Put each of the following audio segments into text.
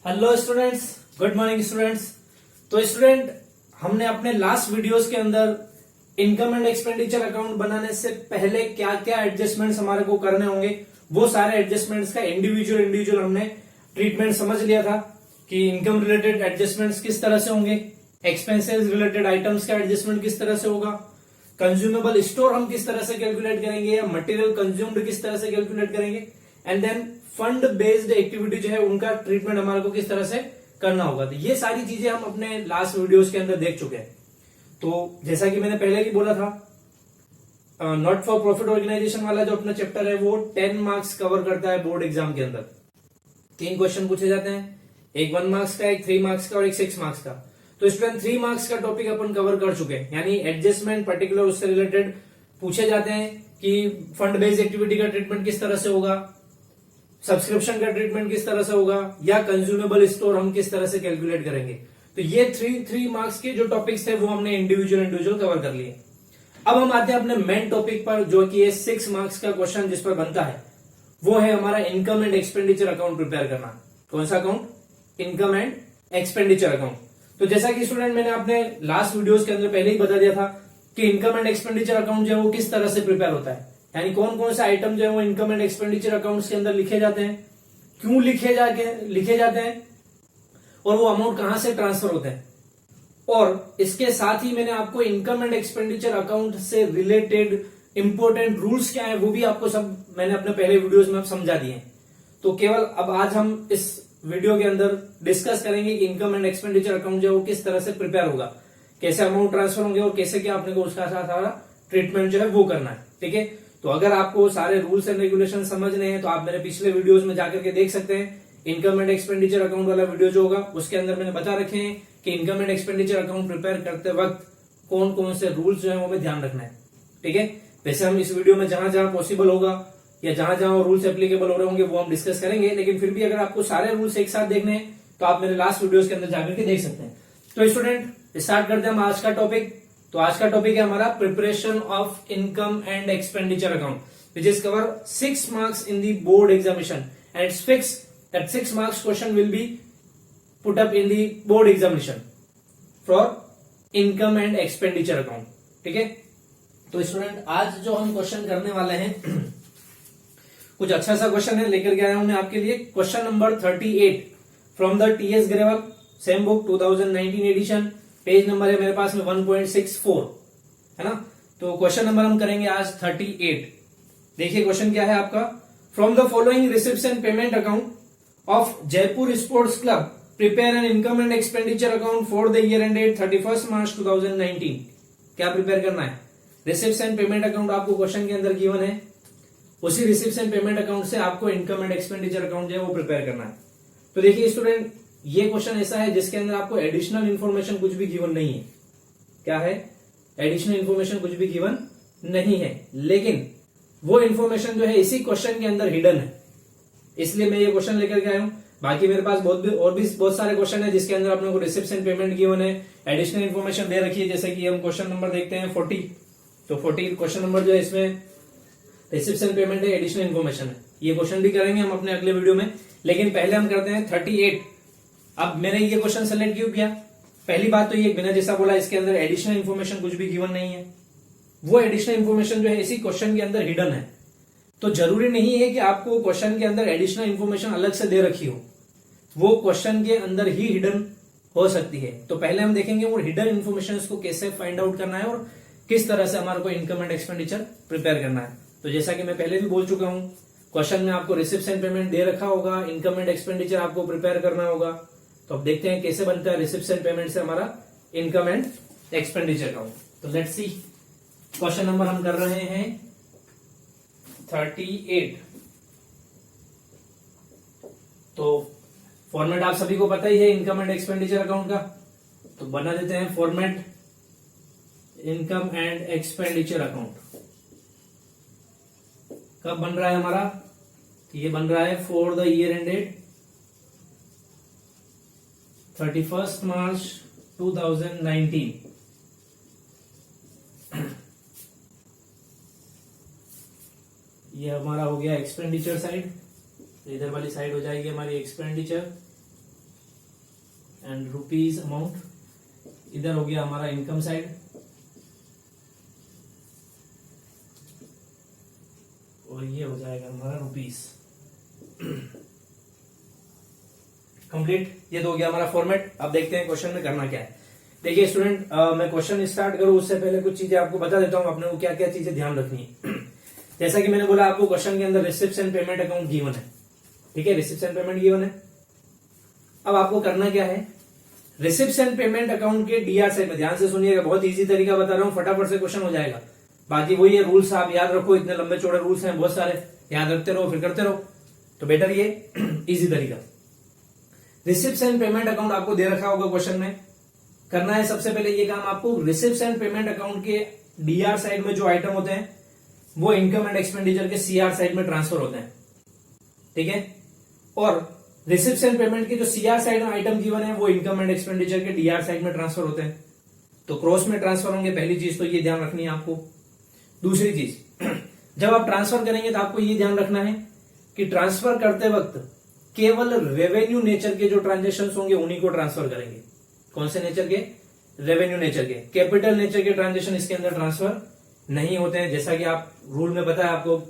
Hello students, good morning students. तो student, हमने अपने लास्ट वीडियोस के अंदर इनकम एंड एक्सपेंडिचर अकाउंट बनाने से पहले क्या क्या एडजस्टमेंट्स हमारे को करने होंगे, वो सारे एडजस्टमेंट्स का इंडिविजुअल हमने ट्रीटमेंट समझ लिया था कि इनकम रिलेटेड एडजस्टमेंट्स किस तरह से होंगे, एक्सपेंसेस रिलेटेड आइटम्स का एडजस्टमेंट किस तरह से होगा, कंज्यूमेबल स्टोर हम किस तरह से कैलकुलेट करेंगे या मटेरियल कंज्यूम्ड किस तरह से कैलकुलेट करेंगे, and then fund based activity जो है उनका ट्रीटमेंट हमारे को किस तरह से करना होगा। तो ये सारी चीजें हम अपने लास्ट वीडियोस के अंदर देख चुके हैं। तो जैसा कि मैंने पहले भी बोला था, नॉट फॉर प्रॉफिट ऑर्गेनाइजेशन वाला जो अपना चैप्टर है वो 10 मार्क्स कवर करता है बोर्ड एग्जाम के अंदर। 3 क्वेश्चन पूछे जाते हैं, एक 1 मार्क्स का, एक 3 मार्क्स का और एक 6 मार्क्स का। तो स्टूडेंट 3 मार्क्स का टॉपिक अपन कवर कर चुके हैं, यानी एडजस्टमेंट पर्टिकुलर उससे रिलेटेड पूछे जाते हैं कि फंड बेस्ड एक्टिविटी का ट्रीटमेंट किस तरह से होगा, सब्सक्रिप्शन का ट्रीटमेंट किस तरह से होगा, या कंज्यूमेबल स्टोर हम किस तरह से कैलकुलेट करेंगे। तो ये 3 मार्क्स के जो टॉपिक्स थे वो हमने इंडिविजुअल कवर कर लिए। अब हम आते हैं अपने मेन टॉपिक पर, जो कि ये 6 मार्क्स का क्वेश्चन जिस पर बनता है वो है हमारा income and expenditure account prepare करना। कौन सा account? Income and expenditure account. तो जैसा कि स्टूडेंट मैंने अपने लास्ट वीडियोस के अंदर पहले ही बता दिया था कि इनकम एंड एक्सपेंडिचर अकाउंट जो है वो किस तरह से प्रिपेयर होता है, यानी कौन कौन से आइटम जो है वो इनकम एंड एक्सपेंडिचर अकाउंट्स के अंदर लिखे जाते हैं, क्यों लिखे जाते हैं और वो अमाउंट कहां से ट्रांसफर होते हैं। और इसके साथ ही मैंने आपको इनकम एंड एक्सपेंडिचर अकाउंट से रिलेटेड इंपॉर्टेंट रूल्स क्या है वो भी आपको सब मैंने अपने पहले वीडियोस में समझा दिए। तो केवल अब आज हम इस वीडियो के अंदर डिस्कस करेंगे कि इनकम एंड एक्सपेंडिचर अकाउंट जो है वो किस तरह से प्रिपेयर होगा, कैसे अमाउंट ट्रांसफर होंगे और कैसे क्या अपने को उसका सारा ट्रीटमेंट जो है वो करना है। ठीक है, तो अगर आपको सारे रूल्स एंड रेगुलेशन समझने हैं तो आप मेरे पिछले वीडियोस में जाकर के देख सकते हैं। इनकम एंड एक्सपेंडिचर अकाउंट वाला वीडियो जो होगा उसके अंदर मैंने बता रखे हैं कि income and expenditure account prepare करते वक्त कौन कौन से रूल्स जो है वो हमें ध्यान रखना है। ठीक है, वैसे हम इस वीडियो में जहां जहां पॉसिबल होगा या जहां जहां रूल्स एप्लीकेबल हो रहे होंगे वो हम डिस्कस करेंगे, लेकिन फिर भी अगर आपको सारे रूल्स एक साथ देखने हैं तो आप मेरे लास्ट वीडियोस के अंदर जाकर के देख सकते हैं। तो स्टूडेंट, स्टार्ट करते हैं हम आज का टॉपिक। तो आज का टॉपिक है हमारा preparation of income and expenditure account, which is cover 6 marks in the board examination, and it's fixed that 6 marks question will be put up in the board examination for income and expenditure account. ठीक है, तो student आज जो हम question करने वाले हैं कुछ अच्छा सा क्वेश्चन है, लेकर के आया हूं मैं आपके लिए। Question number 38 from the TS Grewal same book 2019 edition, page number है मेरे पास में 1.64 है ना। तो क्वेश्चन नंबर हम करेंगे आज 38। देखिए क्वेश्चन क्या है आपका। From the following receipts and payment account of Jaipur sports club prepare an income and expenditure account for the year ended 31 मार्च 2019। क्या प्रिपेयर करना है? रिसिप्ट्स एंड पेमेंट अकाउंट आपको क्वेश्चन के अंदर गिवन है, उसी रिसिप्ट्स एंड पेमेंट अकाउंट से आपको इनकम एंड एक्सपेंडिचर अकाउंट जो है वो प्रिपेयर करना है। तो देखिए स्टूडेंट, ये क्वेश्चन ऐसा है जिसके अंदर आपको एडिशनल इन्फॉर्मेशन कुछ भी गिवन नहीं है। क्या है? एडिशनल इन्फॉर्मेशन कुछ भी गिवन नहीं है, लेकिन वो इन्फॉर्मेशन जो है इसी क्वेश्चन के अंदर हिडन है, इसलिए मैं ये क्वेश्चन लेकर के आया हूं। बाकी मेरे पास बहुत सारे क्वेश्चन है जिसके अंदर अपने को रिसिप्ट्स एंड पेमेंट गिवन है, एडिशनल इन्फॉर्मेशन दे रखी है। जैसे कि हम क्वेश्चन नंबर देखते हैं 40, तो 40 क्वेश्चन नंबर जो है इसमें रिसिप्ट्स एंड पेमेंट है, एडिशनल इन्फॉर्मेशन है। ये क्वेश्चन भी करेंगे हम अपने अगले वीडियो में, लेकिन पहले हम करते हैं 38। अब मैंने ये क्वेश्चन सेलेक्ट क्यों किया? पहली बात तो ये बिना जैसा बोला इसके अंदर एडिशनल इन्फॉर्मेशन कुछ भी गिवन नहीं है, वो एडिशनल इन्फॉर्मेशन जो है इसी क्वेश्चन के अंदर हिडन है। तो जरूरी नहीं है कि आपको क्वेश्चन के अंदर एडिशनल इन्फॉर्मेशन अलग से दे रखी हो, वो क्वेश्चन के अंदर ही हिडन हो सकती है। तो पहले हम देखेंगे वो हिडन इन्फॉर्मेशन को कैसे फाइंड आउट करना है और किस तरह से हमारे को इनकम एंड एक्सपेंडिचर प्रिपेयर करना है। तो जैसा कि मैं पहले भी बोल चुका हूं, क्वेश्चन में आपको रिसिप्ट्स एंड पेमेंट दे रखा होगा, इनकम एंड एक्सपेंडिचर आपको प्रिपेयर करना होगा। तो अब देखते हैं कैसे बनता है रिसिप्ट्स एंड पेमेंट से हमारा इनकम एंड एक्सपेंडिचर अकाउंट। तो लेट्स सी, क्वेश्चन नंबर हम कर रहे हैं 38। तो फॉर्मेट आप सभी को पता ही है इनकम एंड एक्सपेंडिचर अकाउंट का, तो बना देते हैं format income and expenditure account. कब बन रहा है हमारा? ये बन रहा है फॉर द ईयर एंडेड 31 मार्च 2019। ये हमारा हो गया एक्सपेंडिचर साइड, इधर वाली साइड हो जाएगी हमारी एक्सपेंडिचर, एंड रुपीज अमाउंट, इधर हो गया हमारा इनकम साइड, और ये हो जाएगा हमारा रुपीज। कंप्लीट, ये तो हो गया हमारा फॉर्मेट। अब देखते हैं क्वेश्चन में करना क्या है। देखिए स्टूडेंट, मैं क्वेश्चन स्टार्ट करूं उससे पहले कुछ चीजें आपको बता देता हूं, अपने को क्या क्या चीजें ध्यान रखनी है। जैसा कि मैंने बोला आपको क्वेश्चन के अंदर receipts and payment account given है, ठीक है, रिसिप्ट्स एंड पेमेंट गिवन है। अब आपको करना क्या है, रिसिप्ट्स एंड पेमेंट अकाउंट के डीआर साइड में, ध्यान से सुनिएगा, बहुत इजी तरीका बता रहा हूं, फटाफट से क्वेश्चन हो जाएगा। बाकी वही है, रूल्स आप याद रखो, इतने लंबे चौड़े रूल्स हैं बहुत सारे, याद रखते रहो फिर करते रहो, तो बेटर ये इजी तरीका। रिसिप्ट्स एंड पेमेंट अकाउंट आपको दे रखा होगा क्वेश्चन में, करना है सबसे पहले ये काम आपको, रिसिप्ट्स एंड पेमेंट अकाउंट के डीआर साइड में जो आइटम होते हैं वो इनकम एंड एक्सपेंडिचर के सीआर साइड में ट्रांसफर होते हैं, ठीक है, और रिसिप्ट्स एंड पेमेंट के जो सीआर साइड में आइटम गिवन है वो इनकम एंड एक्सपेंडिचर के डीआर साइड में ट्रांसफर होते हैं, तो क्रॉस में ट्रांसफर होंगे, पहली चीज तो ये ध्यान रखनी है आपको। दूसरी चीज, जब आप ट्रांसफर करेंगे तो आपको ये ध्यान रखना है कि ट्रांसफर करते वक्त केवल रेवेन्यू नेचर के जो ट्रांजेक्शन होंगे उन्हीं को ट्रांसफर करेंगे। कौन से नेचर के? रेवेन्यू नेचर के। कैपिटल नेचर के ट्रांजेक्शन इसके अंदर ट्रांसफर नहीं होते हैं, जैसा कि आप रूल में पता है आपको,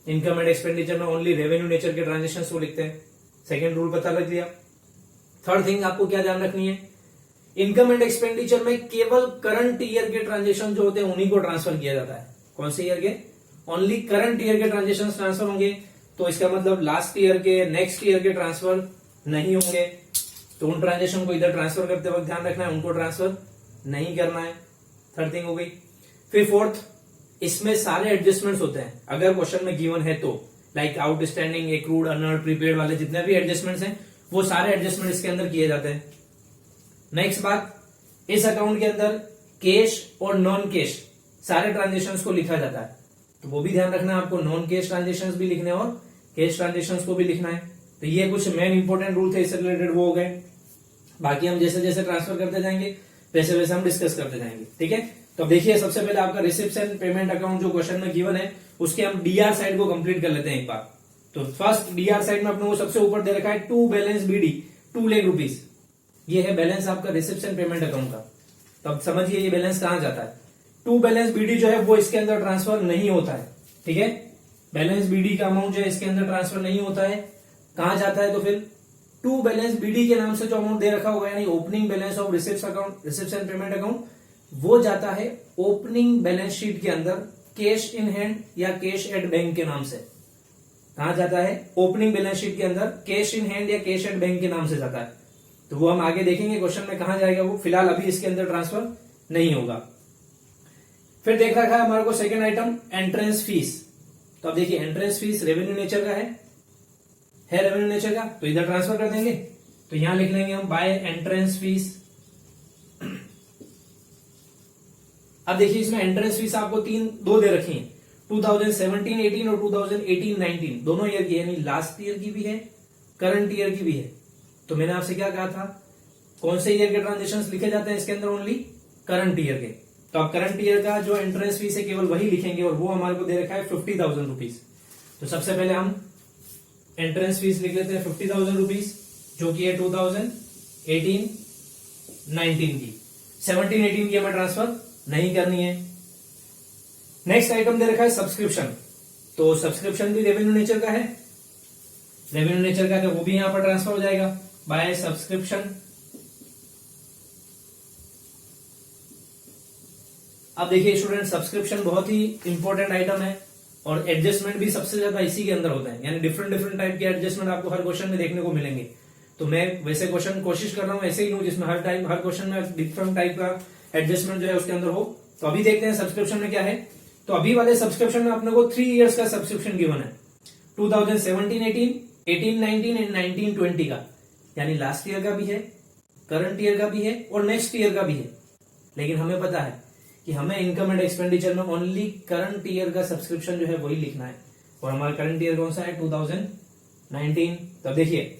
इनकम एंड एक्सपेंडिचर में ओनली रेवेन्यू नेचर के ट्रांजेक्शन को लिखते हैं। सेकेंड रूल पता लग गया। थर्ड थिंग आपको क्या ध्यान रखनी है, इनकम एंड एक्सपेंडिचर में केवल करंट ईयर के ट्रांजेक्शन जो होते हैं उन्हीं को ट्रांसफर किया जाता है। कौन से ईयर के? ओनली करंट ईयर के ट्रांजेक्शन ट्रांसफर होंगे, तो इसका मतलब लास्ट ईयर के, नेक्स्ट ईयर के ट्रांसफर नहीं होंगे, तो उन ट्रांजेक्शन को इधर ट्रांसफर करते वक्त ध्यान रखना है, उनको ट्रांसफर नहीं करना है। थर्ड थिंग हो गई। फिर फोर्थ, इसमें सारे एडजस्टमेंट्स होते हैं अगर क्वेश्चन में गिवन है तो, like outstanding, accrued, unearned, prepaid वाले जितने भी एडजस्टमेंट्स हैं वो सारे एडजस्टमेंट इसके अंदर किए जाते हैं। नेक्स्ट बात, इस अकाउंट के अंदर कैश और नॉन कैश सारे ट्रांजेक्शन्स को लिखा जाता है, तो वो भी ध्यान रखना है आपको, नॉन कैश ट्रांजेक्शन्स भी लिखने और कैश ट्रांजेक्शन्स को भी लिखना है। तो ये कुछ मेन इंपॉर्टेंट रूल थे, इससे रिलेटेड वो हो गए। बाकी हम जैसे जैसे ट्रांसफर करते जाएंगे वैसे वैसे हम डिस्कस करते जाएंगे, ठीक है। तो देखिए सबसे पहले आपका रिसिप्ट्स एंड पेमेंट अकाउंट जो क्वेश्चन में गिवन है उसके हम डीआर साइड को कंप्लीट कर लेते हैं एक बार। तो फर्स्ट डीआर साइड में अपने को सबसे ऊपर दे रखा है to balance BD 2 lakh rupees, ये है बैलेंस आपका रिसिप्ट्स एंड पेमेंट अकाउंट का। तो अब समझिए ये बैलेंस कहां जाता है। टू बैलेंस बीडी जो है वो इसके अंदर ट्रांसफर नहीं होता है, ठीक है, बैलेंस बीडी का अमाउंट जो है इसके अंदर ट्रांसफर नहीं होता है। कहां जाता है? तो फिर टू बैलेंस बीडी के नाम से जो अमाउंट दे रखा होगा, यानी opening balance of receipts account, receipts and payment account, वो जाता है ओपनिंग बैलेंस शीट के अंदर कैश इन हैंड या कैश एट बैंक के नाम से। कहां जाता है? ओपनिंग बैलेंस शीट के अंदर कैश इन हैंड या कैश एट बैंक के नाम से जाता है। तो वो हम आगे देखेंगे क्वेश्चन में कहां जाएगा वो, फिलहाल अभी इसके अंदर ट्रांसफर नहीं होगा। फिर देख रखा है हमारे को सेकेंड आइटम एंट्रेंस फीस। तो अब देखिए एंट्रेंस फीस रेवेन्यू नेचर का है रेवेन्यू नेचर का, तो इधर ट्रांसफर कर देंगे। तो यहां लिख लेंगे हम बाय एंट्रेंस फीस। अब देखिए इसमें एंट्रेंस फीस आपको दो दे रखी है, 2017-18 और 2018-19 दोनों ईयर की, यानी लास्ट ईयर की भी है, करंट ईयर की भी है। तो मैंने आपसे क्या कहा था, कौन से ईयर के ट्रांजेक्शन्स लिखे जाते हैं इसके अंदर? ओनली करंट ईयर के। तो आप करंट ईयर का जो एंट्रेंस फीस है केवल वही लिखेंगे, और वो हमारे को दे रखा है 50,000 रुपीज। तो सबसे पहले हम एंट्रेंस फीस लिख लेते हैं 50,000 रुपीज, जो कि है 2018-19 की। 17-18 की हमें ट्रांसफर नहीं करनी है। नेक्स्ट आइटम दे रखा है सब्सक्रिप्शन। तो सब्सक्रिप्शन भी रेवेन्यू नेचर का है, रेवेन्यू नेचर का, तो वो भी यहां पर ट्रांसफर हो जाएगा बाय सब्सक्रिप्शन। अब देखिए स्टूडेंट, सब्सक्रिप्शन बहुत ही इंपॉर्टेंट आइटम है और एडजस्टमेंट भी सबसे ज्यादा इसी के अंदर होता है, यानी डिफरेंट डिफरेंट टाइप के एडजस्टमेंट आपको हर क्वेश्चन में देखने को मिलेंगे। तो मैं वैसे क्वेश्चन कोशिश कर रहा हूं ऐसे ही लूं जिसमें हर क्वेश्चन में डिफरेंट टाइप का एडजस्टमेंट जो है उसके अंदर हो। तो अभी देखते हैं सब्सक्रिप्शन में क्या है। तो अभी वाले सब्सक्रिप्शन में अपने को 3 इयर्स का सब्सक्रिप्शन गिवन है, 2017-18, 18-19 एंड 19-20 का, यानी लास्ट ईयर का भी है, करंट ईयर का भी है और नेक्स्ट ईयर का भी है। लेकिन हमें पता है कि हमें इनकम एंड एक्सपेंडिचर में ओनली करंट ईयर का सब्सक्रिप्शन जो है वही लिखना है, और हमारा करंट ईयर कौन सा है? 2019। तब देखिए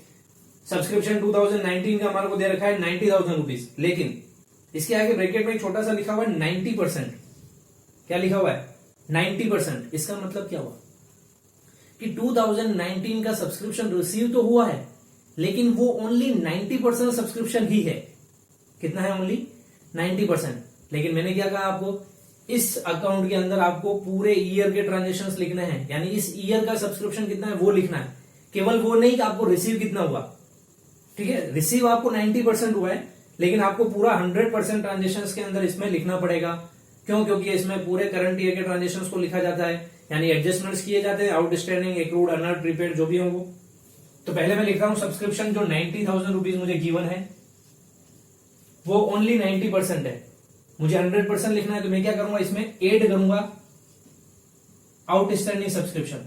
सब्सक्रिप्शन 2019 का हमारे को दे रखा है 90,000 रुपीज, लेकिन इसके आगे ब्रैकेट में एक छोटा सा लिखा हुआ है 90%। क्या लिखा हुआ है? 90%। इसका मतलब क्या हुआ कि 2019 का सब्सक्रिप्शन रिसीव तो हुआ है, लेकिन वो ओनली 90% सब्सक्रिप्शन ही है। कितना है? ओनली 90%। लेकिन मैंने क्या कहा आपको, इस अकाउंट के अंदर आपको पूरे ईयर के ट्रांजेक्शन्स लिखने हैं, यानी इस ईयर का सब्सक्रिप्शन कितना है वो लिखना है। केवल वो नहीं कि आपको रिसीव कितना हुआ, ठीक है, रिसीव आपको 90% हुआ है, लेकिन आपको पूरा 100% ट्रांजेक्शन्स के अंदर इसमें लिखना पड़ेगा। क्यों? क्योंकि इसमें पूरे करंट ईयर के ट्रांजेक्शन्स को लिखा जाता है, यानी एडजस्टमेंट्स किए जाते हैं, आउटस्टैंडिंग, एक्रूड, अर्नड, प्रीपेड जो भी हो वो। तो पहले मैं लिख रहा हूं सब्सक्रिप्शन जो 90,000 रुपीज मुझे गिवन है वो ओनली 90% है। मुझे 100% लिखना है, तो मैं क्या करूंगा, इसमें ऐड करूंगा आउटस्टैंडिंग सब्सक्रिप्शन।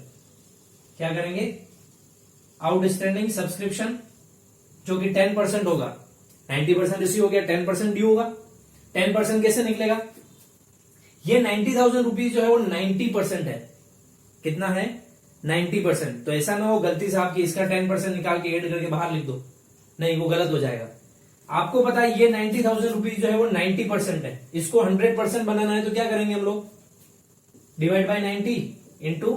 क्या करेंगे? आउटस्टैंडिंग सब्सक्रिप्शन, जो कि 10% होगा। 90% रिसीव हो गया, 10% ड्यू होगा। 10% कैसे निकलेगा? ये 90,000 रुपीज जो है वो 90% है। कितना है? 90%। तो ऐसा ना हो गलती से आपकी इसका 10% निकाल के ऐड करके बाहर लिख दो, नहीं, वो गलत हो जाएगा। आपको पता है ये 90,000 रुपीज जो है वो 90% है। इसको 100% बनाना है तो क्या करेंगे हम लोग? डिवाइड बाय 90 इंटू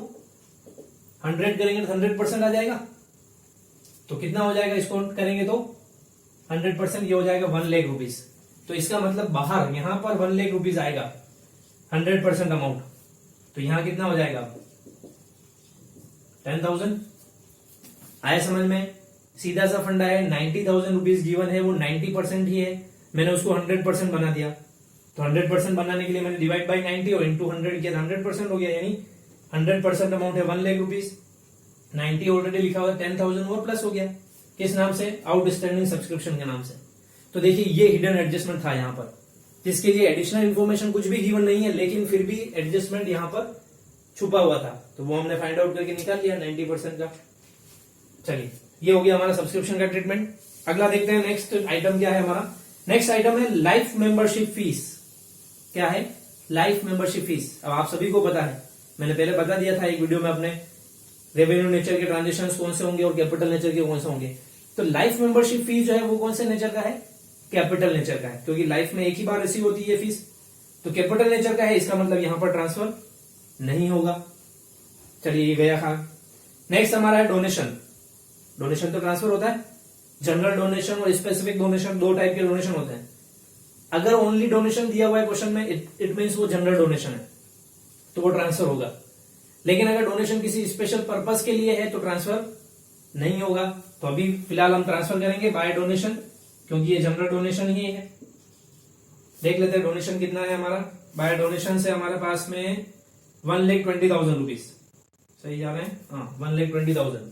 100 करेंगे तो 100% आ जाएगा। तो कितना हो जाएगा इसको करेंगे तो 100%? ये हो जाएगा 1 लाख रुपीज। तो इसका मतलब बाहर यहां पर 1 लाख रुपीज आएगा 100% अमाउंट। तो यहां कितना हो जाएगा? 10,000। आया समझ में? सीधा सा फंडा है, 90,000 रुपीज गिवन है, वो 90% ही है, मैंने उसको 100% बना दिया। तो 100% बनाने के लिए मैंने डिवाइड बाय 90 और इंटू 100 किया, 100% हो गया, यानी 100% अमाउंट है 1 लाख रुपीज। 90 ऑलरेडी लिखा हुआ है, 10,000 और प्लस हो गया। किस नाम से? आउटस्टैंडिंग सब्सक्रिप्शन के नाम से। तो देखिए ये हिडन एडजस्टमेंट था यहाँ पर, जिसके लिए एडिशनल इन्फॉर्मेशन कुछ भी गिवन नहीं है, लेकिन फिर भी एडजस्टमेंट यहाँ पर छुपा हुआ था, तो वो हमने फाइंड आउट करके निकाल लिया 90% का। चलिए, ये हो गया हमारा सब्सक्रिप्शन का ट्रीटमेंट। अगला देखते हैं नेक्स्ट आइटम क्या है हमारा। नेक्स्ट आइटम है लाइफ मेंबरशिप फीस। क्या है? Life membership fees. अब आप सभी को पता है, मैंने पहले बता दिया था एक वीडियो में अपने, रेवेन्यू नेचर के ट्रांजेक्शन कौन से होंगे और कैपिटल नेचर के कौन से होंगे। तो लाइफ मेंबरशिप फीस जो है वो कौन से नेचर का है? कैपिटल नेचर का है, क्योंकि लाइफ में एक ही बार रिसीव होती है फीस। तो कैपिटल नेचर का है, इसका मतलब यहां पर ट्रांसफर नहीं होगा। चलिए, ये गया खा। नेक्स्ट हमारा है डोनेशन। डोनेशन तो ट्रांसफर होता है। जनरल डोनेशन और स्पेसिफिक डोनेशन, दो टाइप के डोनेशन होते हैं। अगर ओनली डोनेशन दिया हुआ है क्वेश्चन में, इट मींस वो जनरल डोनेशन है, तो वो ट्रांसफर होगा। लेकिन अगर डोनेशन किसी स्पेशल पर्पस के लिए है तो ट्रांसफर नहीं होगा। तो अभी फिलहाल हम ट्रांसफर करेंगे बाय डोनेशन, क्योंकि ये जनरल डोनेशन ही है। देख लेते हैं डोनेशन कितना है हमारा। बाय डोनेशन से हमारे पास में 1,20,000 रुपीज, सही जा रहे हैं? हाँ, 1,20,000।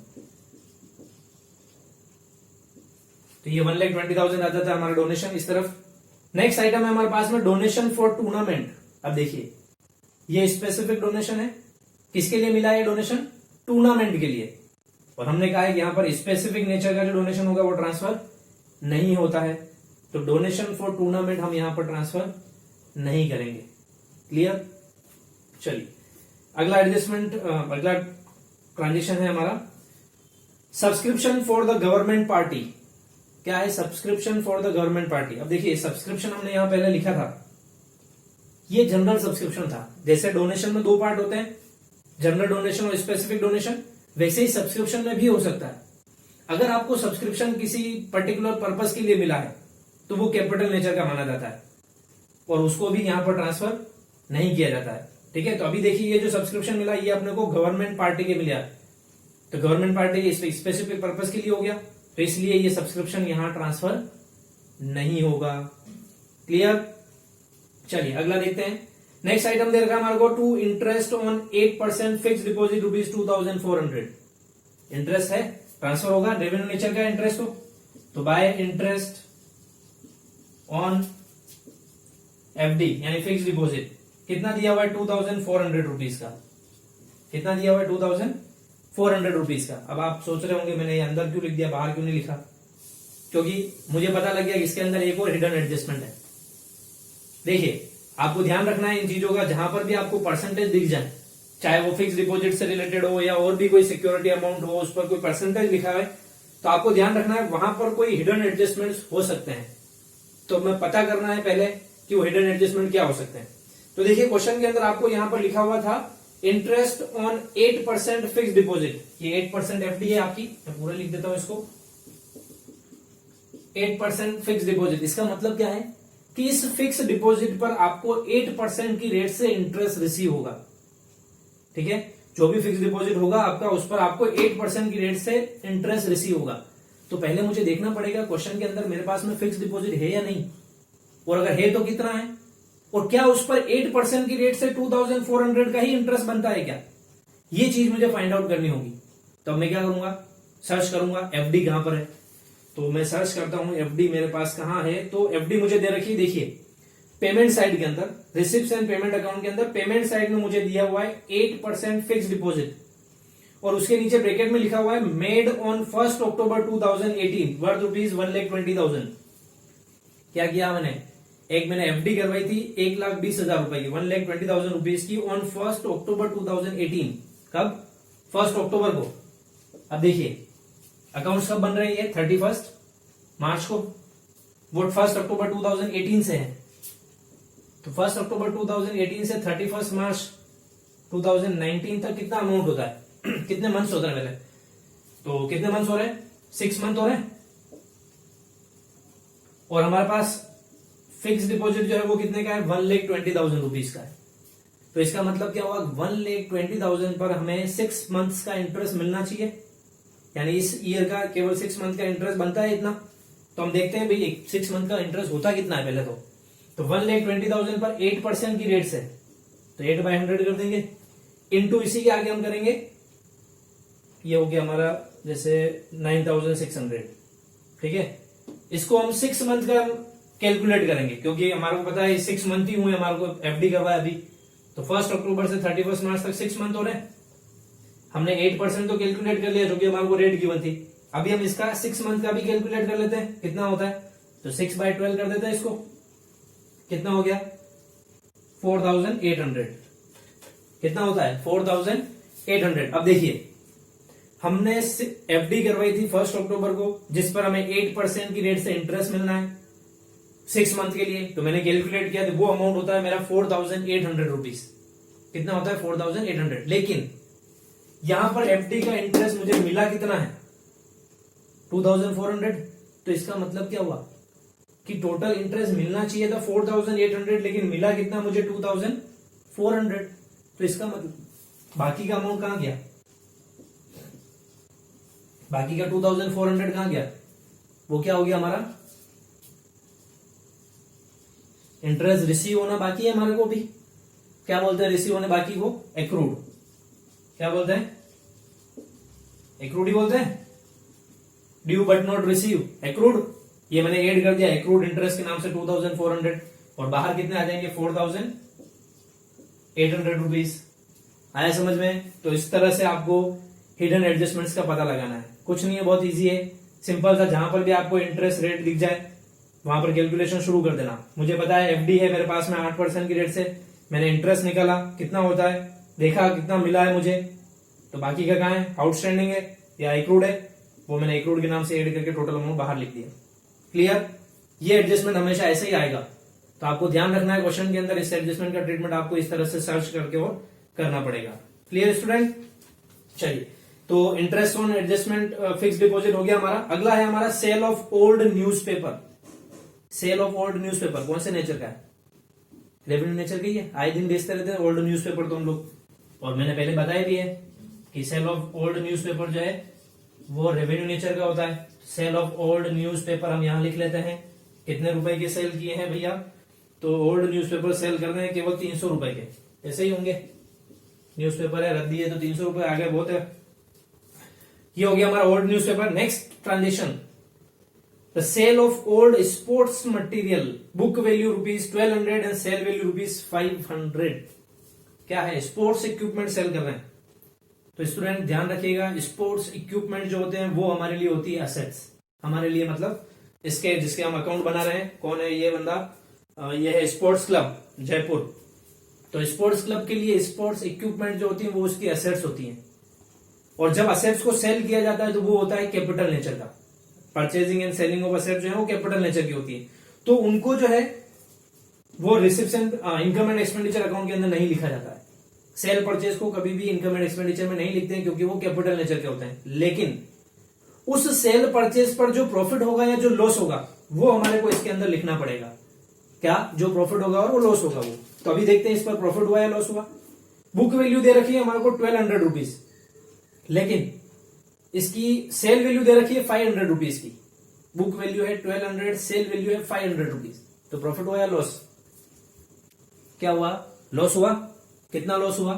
तो ये 1,20,000 आता था हमारा डोनेशन इस तरफ। नेक्स्ट आइटम है हमारे पास में डोनेशन फॉर टूर्नामेंट। अब देखिए, ये स्पेसिफिक डोनेशन है। किसके लिए मिला है डोनेशन? टूर्नामेंट के लिए। और हमने कहा है कि यहां पर स्पेसिफिक नेचर का जो डोनेशन होगा वो ट्रांसफर नहीं होता है। तो डोनेशन फॉर टूर्नामेंट हम यहां पर ट्रांसफर नहीं करेंगे। क्लियर? चलिए, अगला एडजस्टमेंट, अगला ट्रांजेक्शन है हमारा subscription for the government party. क्या है? Subscription for the government party. अब देखिए, सब्सक्रिप्शन हमने यहां पहले लिखा था, ये जनरल सब्सक्रिप्शन था। जैसे डोनेशन में दो पार्ट होते हैं, जनरल डोनेशन और स्पेसिफिक डोनेशन, वैसे ही सब्सक्रिप्शन में भी हो सकता है। अगर आपको सब्सक्रिप्शन किसी पर्टिकुलर पर्पस के लिए मिला है तो वो कैपिटल नेचर का माना जाता है और उसको भी यहां पर ट्रांसफर नहीं किया जाता है। ठीक है? तो अभी देखिए, ये जो सब्सक्रिप्शन मिला ये अपने को गवर्नमेंट पार्टी के मिला, तो गवर्नमेंट पार्टी स्पेसिफिक पर्पस के लिए हो गया, तो इसलिए ये सब्सक्रिप्शन यहां ट्रांसफर नहीं होगा। क्लियर? चलिए, अगला देखते हैं। नेक्स्ट आइटम दे रखा हमारे को, to interest on 8% fix deposit rupees 2,400। Interest है, ट्रांसफर होगा, रेवेन्यू नेचर का इंटरेस्ट हो, तो बाय इंटरेस्ट ऑन एफडी यानी फिक्स डिपॉजिट। कितना दिया हुआ है? 2,400 रुपीज का। कितना दिया हुआ है? 2,400 रुपीज का। अब आप सोच रहे होंगे मैंने ये अंदर क्यों लिख दिया, बाहर क्यों नहीं लिखा? क्योंकि मुझे पता लग गया कि इसके अंदर एक और हिडन एडजस्टमेंट है। देखिए, आपको ध्यान रखना है इन चीजों का। जहां पर भी आपको परसेंटेज दिख जाए, चाहे वो फिक्स डिपॉजिट से रिलेटेड हो या और भी कोई सिक्योरिटी अमाउंट हो, उस पर कोई परसेंटेज लिखा है, तो आपको ध्यान रखना है वहां पर कोई हिडन एडजस्टमेंट्स हो सकते हैं। तो मैं पता करना है पहले कि वो हिडन एडजस्टमेंट क्या हो सकते हैं। तो देखिए, क्वेश्चन के अंदर आपको यहां पर लिखा हुआ था इंटरेस्ट ऑन 8% फिक्स डिपॉजिट। ये 8% एफडी है आपकी, मैं पूरा लिख देता हूं इसको। 8% फिक्स डिपॉजिट, इसका मतलब क्या है कि इस फिक्स डिपॉजिट पर आपको 8% की रेट से इंटरेस्ट रिसीव होगा। ठीक है, जो भी फिक्स डिपॉजिट होगा आपका, उस पर आपको 8% की रेट से इंटरेस्ट रिसीव होगा। तो पहले मुझे देखना पड़ेगा क्वेश्चन के अंदर मेरे पास में फिक्स डिपॉजिट है या नहीं, और अगर है तो कितना है, और क्या उस पर 8% की रेट से 2400 का ही इंटरेस्ट बनता है क्या, ये चीज मुझे फाइंड आउट करनी होगी। तो अब मैं क्या करूंगा, सर्च करूंगा एफडी कहां पर है। तो मैं सर्च करता हूं एफडी मेरे पास कहां है। तो एफडी मुझे दे रखी है, देखिए पेमेंट साइड के अंदर, रिसिप्ट एंड पेमेंट अकाउंट के अंदर पेमेंट साइड में मुझे दिया हुआ है 8% फिक्स डिपॉजिट, और उसके नीचे ब्रैकेट में लिखा हुआ है made on 1 October 2018 worth rupees 1,20,000। क्या किया मैंने, एक मैंने एफडी करवाई थी 1,20,000 रुपए की, 1,20,000 रुपीज की ऑन 1 अक्टूबर 2018। कब, 1 अक्टूबर को। अब देखिए अकाउंट्स कब बन रही है, 31 मार्च को, वो 1 अक्टूबर 2018 से है। तो 1 अक्टूबर 2018 से 31 मार्च 2019 तक कितना अमाउंट होता है कितने मंथ्स होते हैं पहले, तो कितने मंथ्स हो रहे हैं, 6 मंथ हो रहे हैं। और हमारे पास फिक्स डिपॉजिट जो है वो कितने का है, 1,20,000 रुपीज का है। तो इसका मतलब क्या हुआ, 1,20,000 पर हमें 6 मंथ्स का इंटरेस्ट मिलना चाहिए, यानी इस ईयर का केवल 6 मंथ का इंटरेस्ट बनता है इतना। तो हम देखते हैं भाई 6 मंथ का इंटरेस्ट होता कितना है पहले तो 1,20,000 पर 8% की रेट से, तो 8/100 कर देंगे, इनटू इसी के आगे हम करेंगे, ये हो गया हमारा जैसे 9,600। ठीक है, इसको हम 6 मंथ का कैलकुलेट करेंगे, क्योंकि हमारे को पता है 6 मंथ ही हुए हमारे को एफडी करवाया अभी। तो 1 अक्टूबर से 31 मार्च तक 6 मंथ हो रहे हैं। हमने 8% तो कैलकुलेट कर लिया जो कि हमारे को रेट गिवन थी। अभी हम इसका 6 मंथ का भी कैलकुलेट कर लेते हैं, कितना होता है, तो 6/12 कर देते हैं इसको, कितना हो गया 4,800। कितना होता है 4,800। अब देखिए हमने एफडी करवाई थी 1 अक्टूबर को, जिस पर हमें 8% की रेट से इंटरेस्ट मिलना है 6 मंथ के लिए। तो मैंने कैलकुलेट किया, तो वो अमाउंट होता है मेरा 4,800 रुपीज। कितना होता है 4,800। लेकिन यहां पर एफडी का इंटरेस्ट मुझे मिला कितना है 2,400। तो इसका मतलब क्या हुआ कि टोटल इंटरेस्ट मिलना चाहिए था 4,800, लेकिन मिला कितना मुझे 2,400। तो इसका मतलब बाकी का अमाउंट कहां गया, बाकी का 2,400 कहां गया, वो क्या हो गया हमारा, इंटरेस्ट रिसीव होना बाकी है हमारे को भी। क्या बोलते हैं रिसीव होने बाकी को, एक्रूड। क्या बोलते हैं, एक्रूड ही बोलते हैं, due but not receive, accrued. ये मैंने ऐड कर दिया एक्रूड इंटरेस्ट के नाम से 2,400, और बाहर कितने आ जाएंगे 4,800 रुपीज। आया समझ में। तो इस तरह से आपको हिडन एडजस्टमेंट्स का पता लगाना है, कुछ नहीं है, बहुत इजी है, सिंपल सा। जहां पर भी आपको इंटरेस्ट रेट दिख जाए वहां पर कैलकुलेशन शुरू कर देना। मुझे पता है एफडी है मेरे पास में 8% की रेट से, मैंने इंटरेस्ट निकाला, कितना होता है देखा, कितना मिला है मुझे, तो बाकी का कहां है, आउटस्टैंडिंग है या एक्रूड है, वो मैंने एक्रूड के नाम से ऐड करके टोटल अमाउंट बाहर लिख दिया। क्लियर। ये एडजस्टमेंट हमेशा ऐसे ही आएगा, तो आपको ध्यान रखना है क्वेश्चन के अंदर इस एडजस्टमेंट का ट्रीटमेंट आपको इस तरह से सर्च करके और करना पड़ेगा। Clear student. चलिए, तो interest on adjustment fix deposit हो गया हमारा। अगला है हमारा sale of old newspaper. Sale of old newspaper कौन से नेचर का है, रेवेन्यू नेचर का ही है। आए दिन बेचते रहते हैं ओल्ड न्यूज़पेपर तो हम लोग, और मैंने पहले बताया भी है कि सेल ऑफ ओल्ड न्यूज़पेपर जो है वो रेवेन्यू नेचर का होता है। सेल ऑफ ओल्ड न्यूज़पेपर हम यहां लिख लेते हैं, कितने रुपए के सेल किए हैं भैया, तो ओल्ड न्यूज़पेपर सेल करने हैं केवल 300 रुपए के, ऐसे ही होंगे। न्यूज़पेपर है, रद्दी है, तो 300 रुपए आगे बहुत है। ये हो गया हमारा old newspaper. Next transaction, the sale of old sports material, book value ₹1200 and sale value ₹500। क्या है, स्पोर्ट्स इक्विपमेंट सेल कर रहे हैं। तो स्टूडेंट ध्यान रखिएगा, स्पोर्ट्स इक्विपमेंट जो होते हैं वो हमारे लिए होती है असेट्स। हमारे लिए मतलब इसके जिसके हम अकाउंट बना रहे हैं, कौन है ये बंदा, ये है स्पोर्ट्स क्लब जयपुर। तो स्पोर्ट्स क्लब के लिए स्पोर्ट्स इक्विपमेंट जो होती है वो उसकी असेट्स होती हैं, और जब असेट्स को सेल किया जाता है तो वो होता है कैपिटल नेचर का। Purchasing and selling of asset जो है वो कैपिटल नेचर की होती है, तो उनको जो है वो reception income and expenditure account के अंदर नहीं लिखा जाता है। सेल परचेज को कभी भी इनकम एंड एक्सपेंडिचर में नहीं लिखते हैं, क्योंकि वो कैपिटल नेचर के होते हैं। लेकिन उस सेल परचेज पर जो प्रॉफिट होगा या जो लॉस होगा वो हमारे को इसके अंदर लिखना पड़ेगा। क्या? जो प्रॉफिट होगा और वो लॉस होगा वो। तो अभी देखते हैं इस पर प्रॉफिट हुआ या लॉस हुआ। बुक वैल्यू दे रखी है हमारे को 1200 रुपीज, लेकिन इसकी सेल वैल्यू दे रखी है 500 रुपीज की। बुक वैल्यू है 1200, सेल वैल्यू है 500 रुपीज। तो प्रॉफिट हुआ या लॉस? क्या हुआ? लॉस हुआ। कितना लॉस हुआ?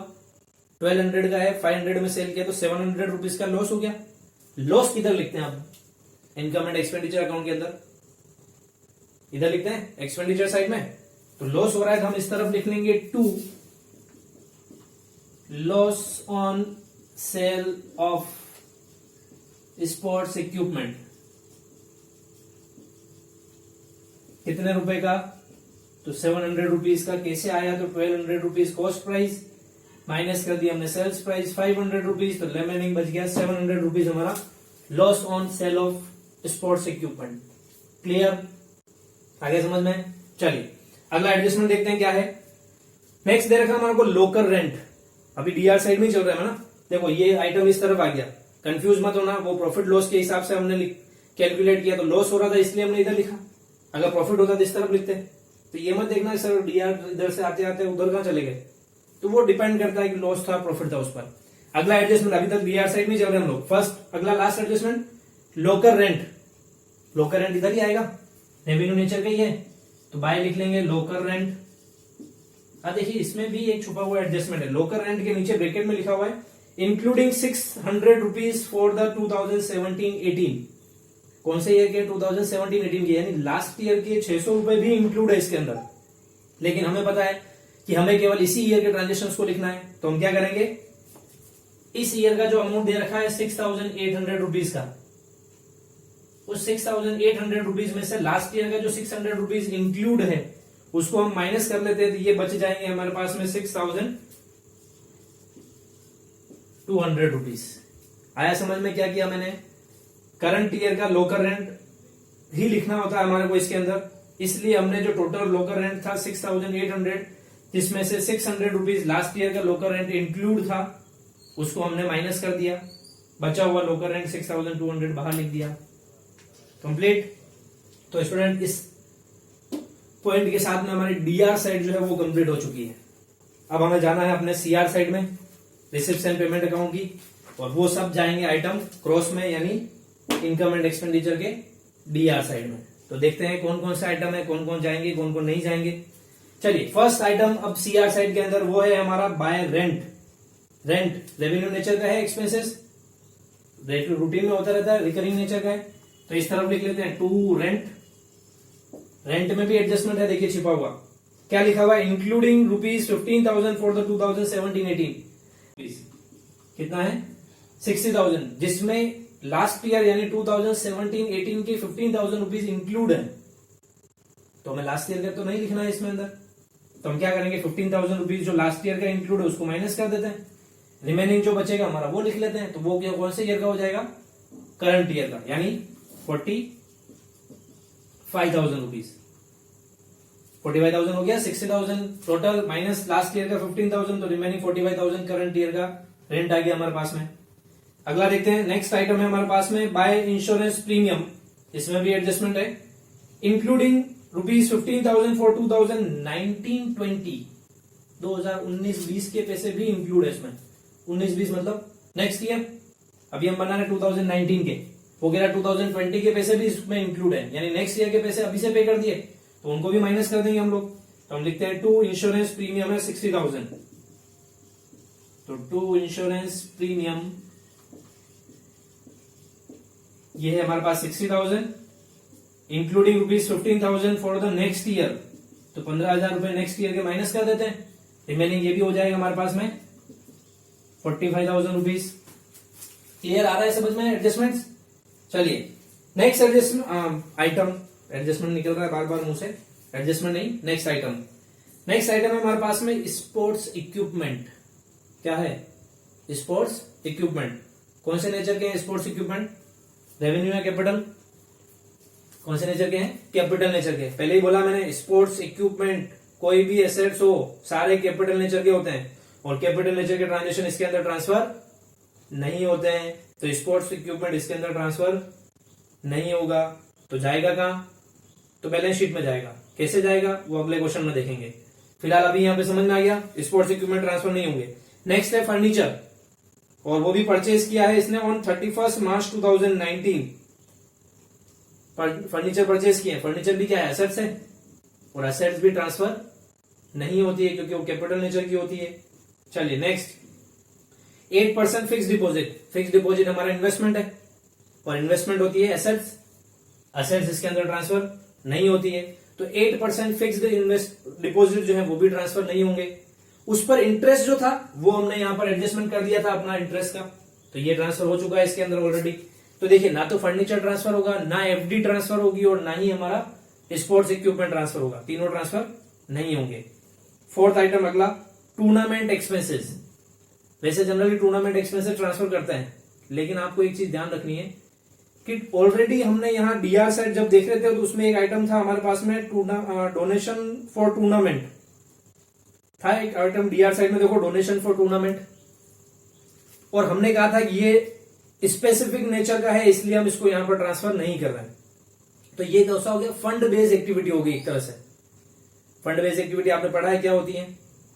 1200 का है, 500 में सेल किया तो 700 रुपीज का लॉस हो गया। लॉस किधर लिखते हैं आप? इनकम एंड एक्सपेंडिचर अकाउंट के अंदर इधर लिखते हैं एक्सपेंडिचर साइड में। तो लॉस हो रहा है तो हम इस तरफ लिख लेंगे to loss on sale of sports equipment. कितने रुपए का? तो 700 रुपीज का। कैसे आया? तो 1200 रुपीज कॉस्ट प्राइस माइनस कर दिया हमने सेल्स प्राइस 500 रुपीज, तो रिमेनिंग बच गया 700 रुपीज हमारा loss on sale of sports equipment. Clear? आगे समझ में? चलिए अगला एडजस्टमेंट देखते हैं क्या है। नेक्स्ट दे रखा हमारे को लोकर रेंट। अभी डीआर साइड में चल रहा है ना। देखो ये आइटम इस तरफ आ गया, कंफ्यूज मत होना। वो प्रॉफिट लॉस के हिसाब से हमने कैलकुलेट किया, तो लॉस हो रहा था इसलिए हमने इधर लिखा। अगर प्रॉफिट होता तो इस तरफ लिखते। तो ये मत देखना सर डीआर इधर से आते आते उधर कहां चले गए। तो वो डिपेंड करता है कि लॉस था प्रॉफिट था उस पर। अगला एडजस्टमेंट, अभी तक डीआर साइड में चल रहे हैं हम लोग। फर्स्ट अगला लास्ट एडजस्टमेंट लोकर रेंट। लोकर रेंट इधर ही आएगा, रेवेन्यू नेचर का ही है, तो बाय लिख लेंगे लोकर रेंट। देखिए इसमें भी एक छुपा हुआ एडजस्टमेंट है। लोकर रेंट के नीचे ब्रैकेट में लिखा हुआ है इंक्लूडिंग 600 रुपीज फॉर द 2017-18। कौन से ईयर के? 2017-18 के, यानी लास्ट ईयर के 600 रुपए भी इंक्लूड है इसके अंदर। लेकिन हमें पता है कि हमें केवल इसी ईयर के ट्रांजेक्शन को लिखना है, तो हम क्या करेंगे? इस ईयर का जो अमाउंट दे रखा है 6800 रुपीज का, उस 6800 रुपीज में से लास्ट ईयर का जो 600 रुपीज इंक्लूड है उसको हम माइनस कर लेते हैं, तो ये बच जाएंगे हमारे पास में 6200 रुपीज। आया समझ में? क्या किया मैंने? करंट ईयर का लोकर रेंट ही लिखना होता है हमारे को इसके अंदर, इसलिए हमने जो टोटल लोकर रेंट था 6800, जिसमें से 600 रुपीज लास्ट ईयर का लोकर रेंट इंक्लूड था, उसको हमने माइनस कर दिया। बचा हुआ लोकर रेंट 6200 बाहर लिख दिया। कंप्लीट। तो स्टूडेंट इस पॉइंट के साथ में हमारी डीआर साइड जो है वो कंप्लीट हो चुकी है। अब हमें जाना है अपने सीआर साइड में, रिसिप्ट एंड पेमेंट अकाउंट की, और वो सब जाएंगे आइटम क्रॉस में, यानी इनकम एंड एक्सपेंडिचर के डीआर साइड में। तो देखते हैं कौन कौन से आइटम है, कौन कौन जाएंगे, कौन कौन नहीं जाएंगे। चलिए फर्स्ट आइटम अब सीआर साइड के अंदर वो है हमारा bye rent. Rent revenue nature का है, एक्सपेंसेस रूटीन में होता रहता है, रिकरिंग नेचर का है, तो इस तरफ लिख लेते हैं टू रेंट। रेंट में भी एडजस्टमेंट है, देखिए छिपा हुआ क्या लिखा हुआ है, इंक्लूडिंग रुपीज 15,000 फॉर द 2017-18। कितना है? 60,000, जिसमें लास्ट ईयर यानी 2017-18 की 15,000 रुपीज इंक्लूड है। तो हमें लास्ट ईयर का तो नहीं लिखना है इसमें अंदर, तो हम क्या करेंगे? 15,000 रुपीज जो लास्ट ईयर का इंक्लूड है उसको माइनस कर देते हैं, रिमेनिंग जो बचेगा हमारा वो लिख लेते हैं। तो वो कौन से ईयर का हो जाएगा? करंट ईयर का, यानी 45,000 रुपीज। 45,000 हो गया, 60,000 टोटल माइनस लास्ट ईयर का 15,000, तो रिमेनिंग 45,000 करंट ईयर का रेंट आ गया हमारे पास में। अगला देखते हैं, नेक्स्ट आइटम है हमारे पास में बाय इंश्योरेंस प्रीमियम। इसमें भी एडजस्टमेंट है, इंक्लूडिंग रुपीज 15,000 फॉर 2019-20, 2019-20 के पैसे भी इंक्लूड है इसमें। 19-20 मतलब नेक्स्ट ईयर, अभी हम बना रहे 2019 के, वो कह रहा 2020 के पैसे भी इसमें इंक्लूड है, यानी नेक्स्ट ईयर के पैसे अभी से पे कर दिए तो उनको भी माइनस कर देंगे हम लोग। तो हम लिखते हैं टू इंश्योरेंस प्रीमियम है 60,000, तो टू इंश्योरेंस प्रीमियम ये है हमारे पास 60,000, including rupees 15,000 for the next year, तो 15,000 रुपए नेक्स्ट ईयर के माइनस कर देते हैं, रिमेनिंग ये भी हो जाएगा हमारे पास में 45,000 रुपीज। क्लियर आ रहा है समझ में एडजस्टमेंट्स? चलिए नेक्स्ट एडजस्टमेंट आइटम, एडजस्टमेंट निकल रहा है बार बार मुंह से, एडजस्टमेंट नहीं, नेक्स्ट आइटम। नेक्स्ट आइटम है हमारे पास में स्पोर्ट्स इक्विपमेंट। क्या है? Sports equipment. कौन से नेचर के हैं स्पोर्ट्स इक्विपमेंट? रेवेन्यू है कैपिटल? कौन से नेचर के हैं? कैपिटल नेचर के। पहले ही बोला मैंने, स्पोर्ट्स इक्विपमेंट कोई भी एसेट्स हो सारे कैपिटल नेचर के होते हैं, और कैपिटल नेचर के ट्रांजेक्शन इसके अंदर ट्रांसफर नहीं होते हैं। तो स्पोर्ट्स इक्विपमेंट इसके अंदर ट्रांसफर नहीं होगा, तो जाएगा कहां? तो बैलेंस शीट में जाएगा। कैसे जाएगा वो अगले क्वेश्चन में देखेंगे। फिलहाल अभी यहाँ पे समझ में आ गया, स्पोर्ट्स इक्विपमेंट ट्रांसफर नहीं होंगे। नेक्स्ट है फर्नीचर, और वो भी परचेज किया है इसने ऑन 31 मार्च 2019। फर्नीचर परचेज किए। फर्नीचर भी क्या है? एसेट्स है, और एसेट्स भी ट्रांसफर नहीं होती है क्योंकि वो कैपिटल नेचर की होती है। चलिए next, 8% fix deposit. Fix deposit हमारा इन्वेस्टमेंट है, और इन्वेस्टमेंट होती है एसेट्स। एसेट्स इसके अंदर ट्रांसफर नहीं होती है, तो 8% फिक्स्ड डिपॉजिट जो है वो भी ट्रांसफर नहीं होंगे। उस पर इंटरेस्ट जो था वो हमने यहां पर एडजस्टमेंट कर दिया था अपना इंटरेस्ट का, तो ये ट्रांसफर हो चुका है इसके अंदर ऑलरेडी। तो देखिए, ना तो फर्नीचर ट्रांसफर होगा, ना एफडी ट्रांसफर होगी, और ना ही हमारा स्पोर्ट्स इक्विपमेंट ट्रांसफर होगा। तीनों ट्रांसफर नहीं होंगे। फोर्थ आइटम अगला, टूर्नामेंट एक्सपेंसेस। वैसे जनरली टूर्नामेंट एक्सपेंसेस ट्रांसफर करते हैं, लेकिन आपको एक चीज ध्यान रखनी है कि ऑलरेडी हमने यहाँ डीआर साइड जब देख रहे थे तो उसमें एक आइटम था हमारे पास में, डोनेशन फॉर टूर्नामेंट था। एक आइटम डीआर साइड में देखो, डोनेशन फॉर टूर्नामेंट, और हमने कहा था कि ये स्पेसिफिक नेचर का है, इसलिए हम इसको यहां पर ट्रांसफर नहीं कर रहे हैं। तो ये कैसा हो गया? फंड बेस्ड एक्टिविटी होगी एक तरह से। फंड बेस्ड एक्टिविटी आपने पढ़ा है क्या होती है?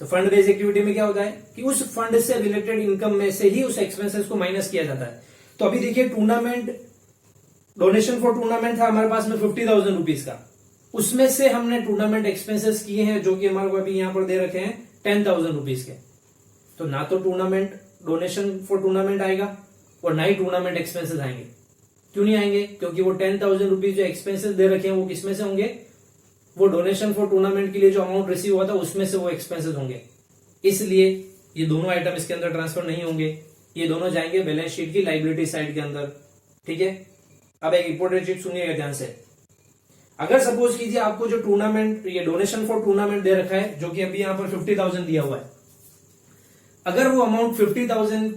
तो फंड बेस्ड एक्टिविटी में क्या होता है कि उस फंड से रिलेटेड इनकम में से ही उस एक्सपेंसेस को माइनस किया जाता है। तो अभी देखिए, टूर्नामेंट, डोनेशन फॉर टूर्नामेंट था हमारे पास में 50,000 रुपीज का, उसमें से हमने टूर्नामेंट एक्सपेंसेस किए हैं जो कि हमारे को अभी यहां पर दे रखे हैं 10,000 रुपीज के। तो ना तो टूर्नामेंट, डोनेशन फॉर टूर्नामेंट आएगा, और ना ही टूर्नामेंट एक्सपेंसेस आएंगे। क्यों नहीं आएंगे? क्योंकि वो 10,000 रुपीज जो एक्सपेंसेस दे रखे हैं वो किसमें से होंगे? वो डोनेशन फॉर टूर्नामेंट के लिए जो अमाउंट रिसीव हुआ था उसमें से वो एक्सपेंसेस होंगे। इसलिए ये दोनों आइटम इसके अंदर ट्रांसफर नहीं होंगे, ये दोनों जाएंगे बैलेंस शीट की लाइबिलिटी साइड के अंदर। ठीक है, अब एक इंपॉर्टेंट चीज सुनिएगा ध्यान से। अगर सपोज कीजिए आपको जो टूर्नामेंट, ये डोनेशन फॉर टूर्नामेंट दे रखा है, जो कि अभी यहां पर 50,000 दिया हुआ है, अगर वो अमाउंट 50,000,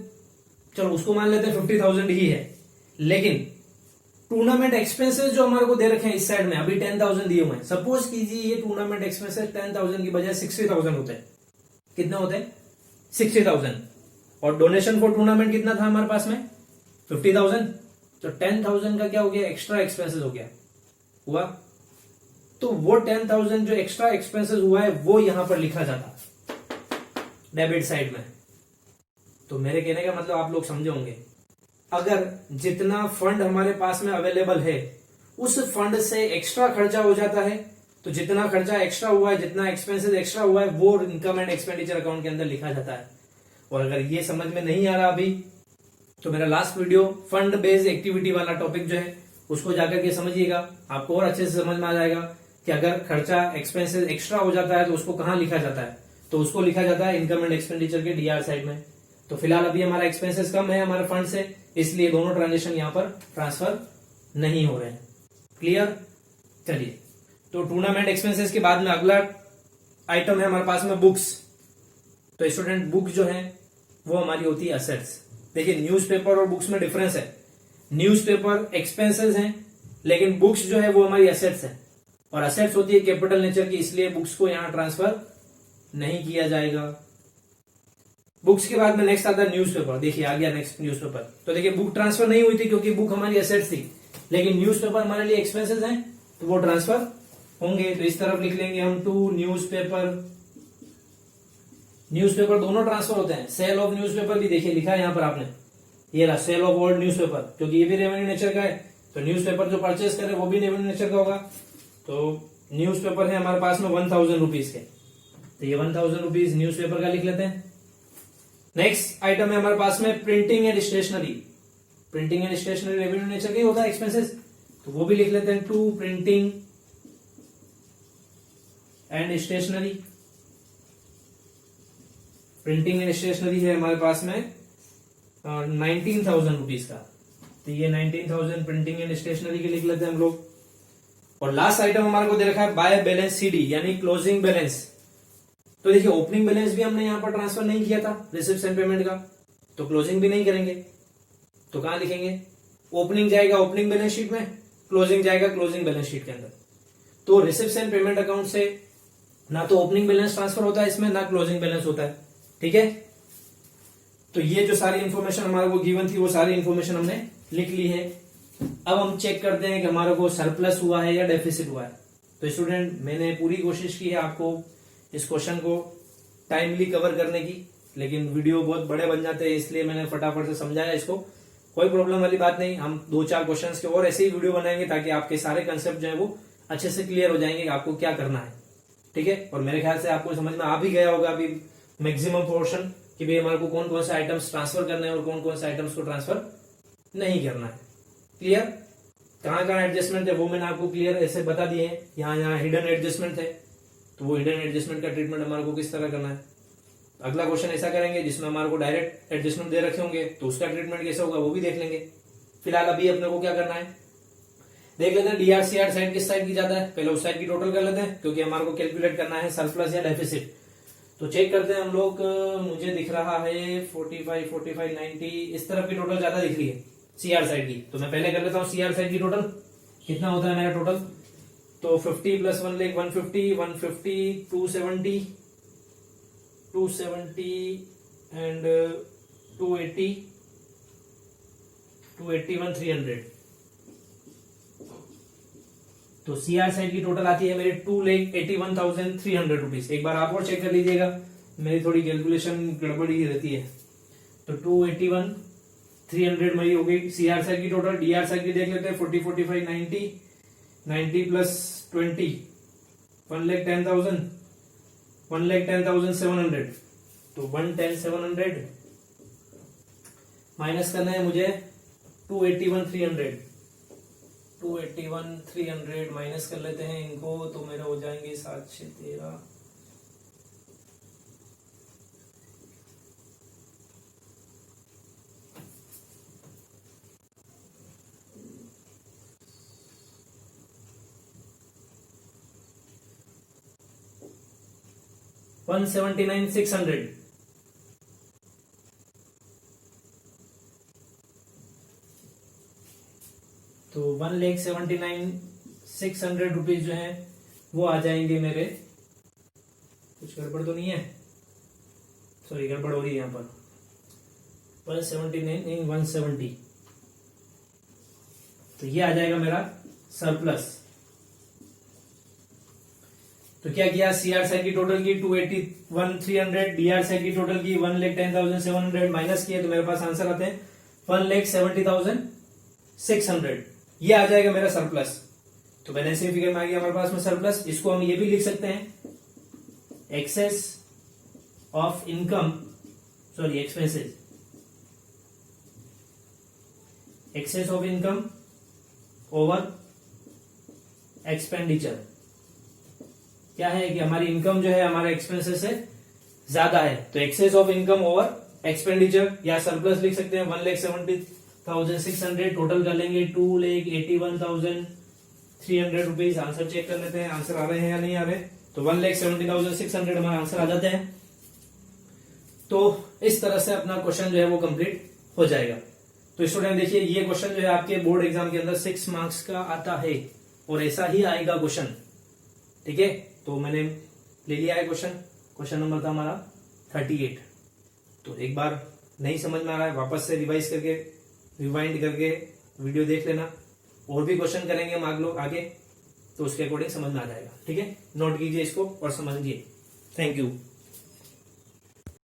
चलो उसको मान लेते हैं 50,000 ही है, लेकिन टूर्नामेंट एक्सपेंसेस जो हमारे को दे रखे हैं इस साइड में अभी 10,000 दिए हुए हैं। सपोज कीजिए ये टूर्नामेंट एक्सपेंसेस 10,000 की बजाय 60,000 होते हैं। कितना होते हैं? 60,000। और डोनेशन फॉर टूर्नामेंट कितना था हमारे पास में? 50,000। तो 10,000 का क्या हो गया? एक्स्ट्रा एक्सपेंसेस हो गया हुआ। तो वो 10,000 जो एक्स्ट्रा एक्सपेंसेस हुआ है वो यहां पर लिखा जाता डेबिट साइड में। तो मेरे कहने का मतलब आप लोग समझे होंगे, अगर जितना फंड हमारे पास में अवेलेबल है उस फंड से एक्स्ट्रा खर्चा हो जाता है, तो जितना खर्चा एक्स्ट्रा हुआ है, जितना एक्सपेंसेस एक्स्ट्रा हुआ है, वो इनकम एंड एक्सपेंडिचर अकाउंट के अंदर लिखा जाता है। और अगर ये समझ में नहीं आ रहा अभी, तो मेरा last video fund based activity वाला टॉपिक जो है उसको जाकर के समझिएगा, आपको और अच्छे से समझ में आ जाएगा कि अगर खर्चा एक्सपेंसेस एक्स्ट्रा हो जाता है तो उसको कहां लिखा जाता है। तो उसको लिखा जाता है इनकम एंड एक्सपेंडिचर के डीआर साइड में। तो फिलहाल अभी हमारा एक्सपेंसेस कम है हमारे फंड से, इसलिए दोनों ट्रांजेक्शन यहां पर ट्रांसफर नहीं हो रहे हैं। क्लियर? चलिए, तो टूर्नामेंट एक्सपेंसेस के बाद में अगला आइटम है हमारे पास में बुक्स। तो स्टूडेंट, बुक जो है वो हमारी होती है असेट्स। देखिए, न्यूज़पेपर और बुक्स में डिफरेंस है। न्यूज़पेपर एक्सपेंसेस हैं, लेकिन बुक्स जो है वो हमारी असेट्स है, और असेट्स होती है कैपिटल नेचर की, इसलिए बुक्स को यहां ट्रांसफर नहीं किया जाएगा। बुक्स के बाद में नेक्स्ट आता है न्यूज़पेपर। देखिए आ गया नेक्स्ट न्यूज़पेपर। तो देखिए, बुक ट्रांसफर नहीं हुई थी क्योंकि बुक हमारी असेट्स थी, लेकिन न्यूज़पेपर हमारे लिए एक्सपेंसेस हैं, तो वो ट्रांसफर होंगे। तो इस तरफ लिख लेंगे हम टू न्यूज़पेपर। न्यूज़पेपर दोनों ट्रांसफर होते हैं। सेल ऑफ न्यूज़पेपर भी देखिए लिखा है यहाँ पर आपने, ये रहा सेल ऑफ ओल्ड न्यूज़पेपर, क्योंकि ये भी रेवेन्यू नेचर का है। तो न्यूज़पेपर जो परचेस करे वो भी रेवेन्यू नेचर का होगा। तो न्यूज़पेपर है हमारे पास में 1,000 रुपीज के, तो ये 1,000 रुपीज न्यूज़पेपर का लिख लेते हैं। नेक्स्ट आइटम है हमारे पास में printing and stationery. Printing and stationery revenue nature का ही होता है एक्सपेंसेस, तो वो भी लिख लेते हैं to printing and stationery. Printing and stationery है हमारे पास में 19,000 रुपीज का, तो ये 19,000 प्रिंटिंग एंड स्टेशनरी के लिख लेते हैं हम लोग। और लास्ट आइटम हमारे को दे रखा है बाय बैलेंस सीडी, यानी क्लोजिंग बैलेंस। तो देखिए, ओपनिंग बैलेंस भी हमने यहां पर ट्रांसफर नहीं किया था रिसिप्ट्स एंड पेमेंट का, तो क्लोजिंग भी नहीं करेंगे। तो कहां लिखेंगे? ओपनिंग जाएगा ओपनिंग बैलेंस शीट में, क्लोजिंग जाएगा क्लोजिंग बैलेंस शीट के अंदर। तो रिसिप्ट्स एंड पेमेंट अकाउंट से ना तो ओपनिंग बैलेंस ट्रांसफर होता है इसमें, ना क्लोजिंग बैलेंस होता है। ठीक है, तो ये जो सारी इन्फॉर्मेशन हमारे को गिवन थी वो सारी इन्फॉर्मेशन हमने लिख ली है। अब हम चेक करते हैं कि हमारे को सरप्लस हुआ है या डेफिसिट हुआ है। तो स्टूडेंट मैंने पूरी कोशिश की है आपको इस क्वेश्चन को टाइमली कवर करने की, लेकिन वीडियो बहुत बड़े बन जाते हैं इसलिए मैंने फटाफट से समझाया इसको। कोई प्रॉब्लम वाली बात नहीं, हम 2-4 क्वेश्चंस के और ऐसे ही वीडियो बनाएंगे ताकि आपके सारे कंसेप्ट जो है वो अच्छे से क्लियर हो जाएंगे कि आपको क्या करना है। ठीक है, और मेरे ख्याल से आपको समझ में आ भी गया होगा अभी मैक्सिमम पोर्शन कि भाई हमारे को कौन कौन से आइटम्स ट्रांसफर करने हैं और कौन कौन से आइटम्स को ट्रांसफर नहीं करना है। क्लियर, कहाँ कहाँ एडजस्टमेंट है वो मैंने आपको क्लियर ऐसे बता दिए हैं। यहाँ हिडन एडजस्टमेंट है, तो वो हिडन एडजस्टमेंट का ट्रीटमेंट हमारे को किस तरह करना है। अगला क्वेश्चन ऐसा करेंगे जिसमें हमारे को डायरेक्ट एडजस्टमेंट दे रखे होंगे, तो उसका ट्रीटमेंट कैसे होगा वो भी देख लेंगे। फिलहाल अभी अपने को क्या करना है देख लेते हैं। डीआरसीआर साइड किस साइड की ज्यादा है, पहले उस साइड की टोटल कर लेते हैं क्योंकि हमारे को कैलकुलेट करना है सरप्लस या डेफिसिट। तो चेक करते हैं हम लोग, मुझे दिख रहा है 45, 45, 90 इस तरफ की टोटल ज्यादा दिख रही है सीआर साइड की। तो मैं पहले कर लेता हूँ सीआर साइड की टोटल कितना होता है मेरा टोटल। तो 50 प्लस 1 लाख 150, 150, 270, 270 एंड 280, 281, 300। तो सीआर साइड की टोटल आती है मेरी 2,81,300 रुपीज। एक बार आप और चेक कर लीजिएगा, मेरी थोड़ी कैलकुलेशन गड़बड़ी रहती है। तो 281,300 मेरी हो गई सीआर साइड की टोटल। डीआर साइड की देख लेते हैं 40, 45, 90, 90 प्लस 20, 1,10,000, 1,10,700। तो 110,700 माइनस करना है मुझे 281,300। 281,300 माइनस कर लेते हैं इनको, तो मेरे हो जाएंगे 7,613। $179,600। तो 1,79,600 रुपीज जो है वो आ जाएंगे मेरे। कुछ गड़बड़ तो नहीं है, सॉरी गड़बड़ हो रही है यहाँ पर। 179 170, तो ये आ जाएगा मेरा सरप्लस। तो क्या किया, सीआर साइड की टोटल की 281,300, डीआर साइड की टोटल की 1,10,700 माइनस किए, तो मेरे पास आंसर आते हैं 1,70,600। ये आ जाएगा मेरा सरप्लस। तो बैलेंस शीट फिगर में आ गया हमारे पास में सरप्लस। इसको हम ये भी लिख सकते हैं excess of income, sorry expenses, excess of income over expenditure. क्या है कि हमारी इनकम जो है हमारे एक्सपेंसेस से ज्यादा है, तो excess of income over expenditure या सरप्लस लिख सकते हैं। 1,70,600 टोटल कर लेंगे 2,81,300 रुपीज। आंसर चेक कर लेते हैं, आंसर आ रहे हैं या नहीं आ रहे। तो 1,70,600 हमारा आंसर आ जाते हैं। तो इस तरह से अपना क्वेश्चन जो है वो कंप्लीट हो जाएगा। तो स्टूडेंट देखिए, ये क्वेश्चन जो है आपके बोर्ड एग्जाम के अंदर 6 मार्क्स का आता है और ऐसा ही आएगा क्वेश्चन। ठीक है, तो मैंने ले लिया है क्वेश्चन। क्वेश्चन नंबर था हमारा 38। तो एक बार नहीं समझ में आ रहा है वापस से रिवाइज करके रिवाइंड करके वीडियो देख लेना। और भी क्वेश्चन करेंगे हम आगे, तो उसके अकॉर्डिंग समझ में आ जाएगा। ठीक है, नोट कीजिए इसको और समझिए। Thank you.